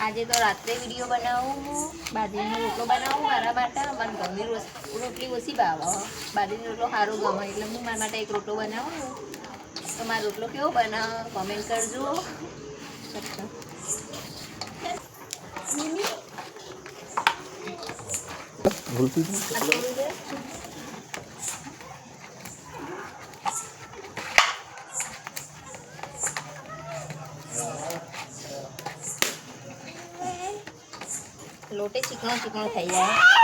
આજે તો રાત્રે વિડીયો બનાવું બાજરીનો રોટલો બનાવું મારા માટે મને ઘરની રોટલી ઓછી ભાવે બાજરીનો રોટલો સારો ગમે એટલે હું મારા માટે એક રોટલો બનાવું તો મારો રોટલો કેવો બને કોમેન્ટ કરજો લોટે ચીકણો ચીકણો થઈ જાય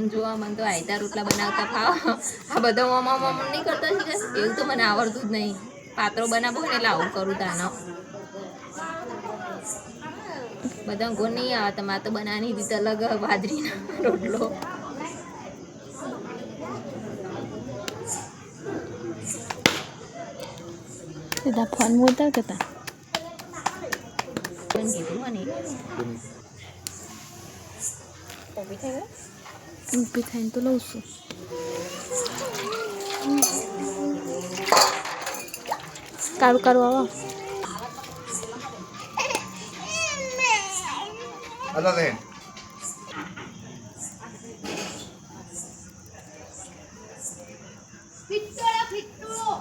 જોવા મને તો આયતા રોટલા બનાવતા ફાવ આ બધા મમ્મા નહીં કરતા છે એવું તો મને આવડતું જ નહીં પાત્રો બનાવો ને એટલે આવું કરું તાનો બધા ગોળ નહીં આવે તમારે તો બનાવવાની રીત અલગ બાજરીનો રોટલો સીધા ફોન મોટા કરતા કીધું મને ઊભી થઈ ગઈ ઊભી થઈને તો લઉં છું કારું કારું આવો Adelante. ફિટ્ટોળા ફિટ્ટોળો